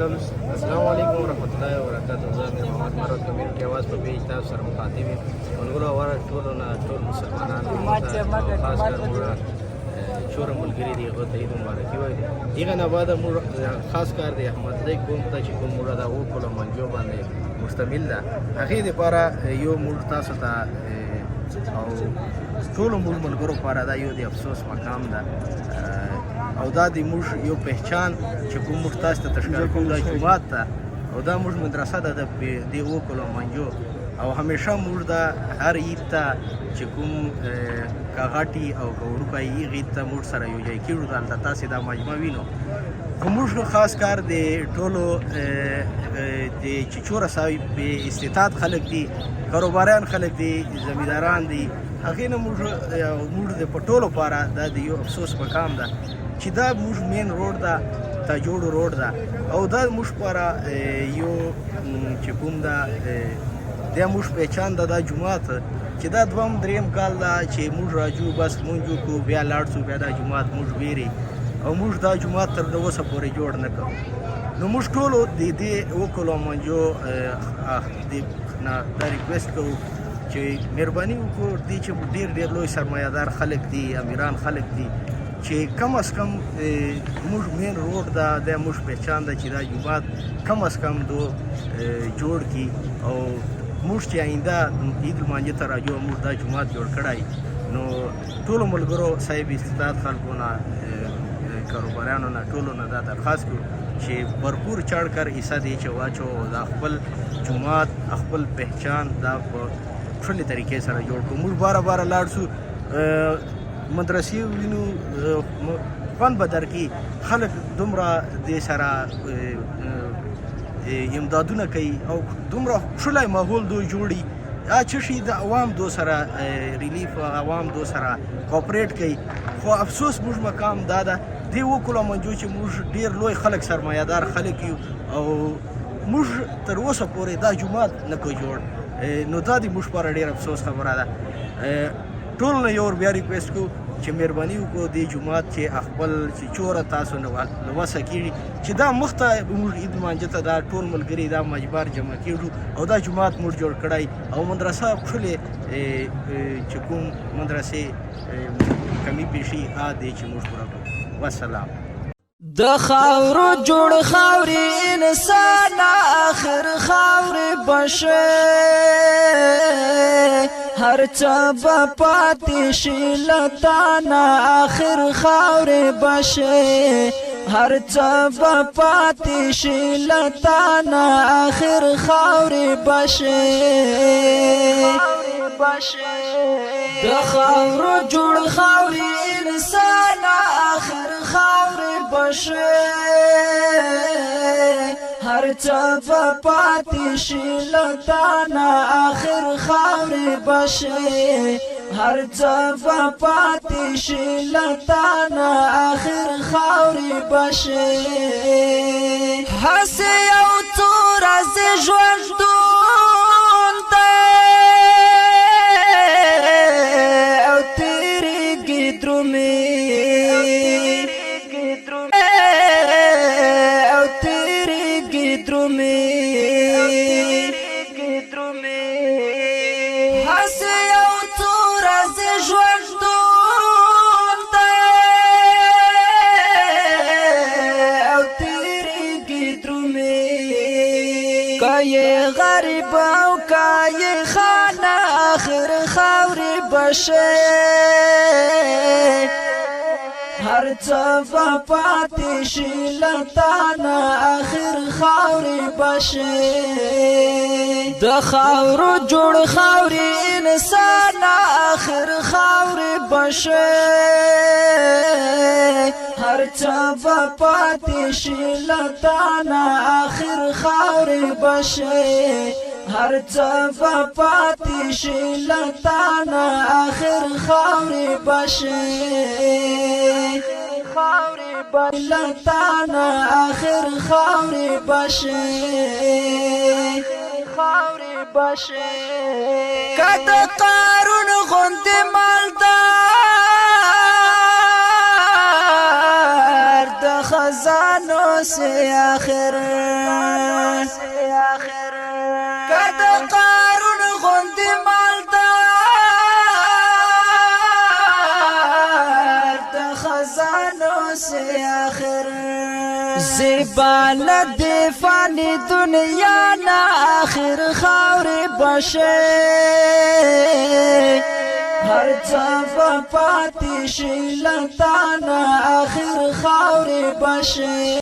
السلام علیکم ورحمۃ اللہ وبرکاتہ. زه امیر محمد مراد کمیونټي اواز په پیج تاسو سره مخاطب یم. ملګرو اواز ټول مسلمانانو خاص کر موږ شوره ملګري دي هغه ته عید مبارکي وایي. هغه نه بعد موږ خاص کار دی احمدزی قوم ته چې کوم موږ دا وکړو منجو باندې مشتمل ده هغې دپاره یو موږ تاسو ته او ټولو موږ ملګرو لپاره دا یو د افسوس مقام ده او دا د موږ یو پهچان چې کوم موږ تاسو ته تشکر کوم دا جومات ته او دا موږ مدرسه ده د دې وکړو منجو او همیشه موږ دا هر عید ته چې کوم کاغاټي او وړوکی هغې عید ته موږ سره یو ځای کېږو دلته تاسې دا مجمع وینو خو موږ خاص کار د ټولو د چې چوره صاحب استطاعت خلک دي کاروباریان خلک دي زمینداران دي هغې نه موږ د په ټولو لپاره دا د یو افسوس مقام ده چې دا موږ مین روډ ده تاجوړو روډ ده او دا موږ لپاره یو چې کوم ده دا موږ پهچان ده دا جومات چې دا دویم دریم کال ده چې موږ راځو بس مونځ وکړو بیا لاړ شو بیا دا جومات موږ ویري او موږ دا جومات تر اوسه پورې جوړ نه کړو نو موږ ټولو د دې وکړو منجو نه دا ریکویسټ کوو چې مهرباني وکړو دې چې ډېر لوی سرمایهدار خلک دي امیران خلک دي چې کم از کم موږ مین روډ ده دا موږ پهچان ده چې دا جومات کم از کم دو جوړ کړي او موږ چې آینده عید لمانځه ته راځو موږ دا جومات جوړ کړی نو ټولو ملګرو صاحب استطاعت خلکو نه کاروباریانو نه ټولو نه دا درخواست کړو چې भरपूर چاړ کر حصہ دی چې واچو دا خپل جومات خپل پهچان دا په ټولې طریقې سره جوړ کړو موږ باره لاړ شو مدرسې وینو خوند به درکړي خلک دومره دې سره امدادونه کوي او دومره ښکلی ماحول دوی جوړي چې شي د عوام دو سره ریلیف عوام دو سره کوپریټ کوي خو افسوس موږ مقام دا ده دې وکړو منجو چې موږ ډېر لوی خلک سرمایهدار خلک یو او موږ تر اوسه پورې دا جومات نه کوو جوړ نو دا د موږ لپاره ډېر افسوس خبره ده ټول نه یو بیا ریکویسټ کوو چې مهرباني وکړو دې جومات چې خپل چې چوره تاسو نه وسه کېږي چې دا مخته موږ عید لمانځه ته دا ټول ملګري دا مجبار جمع کېږو او دا جومات موږ جوړ کړی او مدرسه ښکلې چې کوم مدرسې کمی پیشي دی چې موږ پوره کړو والسلام د خاورو جوړ خاورې انسان آخر خاورې بشه هر څه به پاتې شي له تانه آخر خاورې بشه هر څه به پاتې شي له تانه آخر خاورې بشه د خاورو جوړ خاورې انسان آخر خاورې بشه هر څه به پاتې شي له تانه آخر خاورې بشه هر څه به پاتې شي له تانه آخر خاورې بشه هسې یو څو ورځې ژوندون دی او تېرېږي درومې هسې یو څو ورځې ژوندون دی او تېرېږي درومې که یې غریب او که یې خانه آخر خاورې بشه هر څه به پاتې شي له تانه آخر خاورې بشه د خاورو جوړ خاورې انسان آخر خاورې بشه هر څه به پاتې شي له تانه آخر خاورې بشه هر څه به پاتې شي له تانه آخر خاورې بشه له تانه آخر خاورې بشه که د قارون غوندې مالدار د خزانو سے آخر بسه آخر زبال دی فانی دنیا نا آخر خاور بشه هر څه پاتې شي لتانا آخر خاور بشه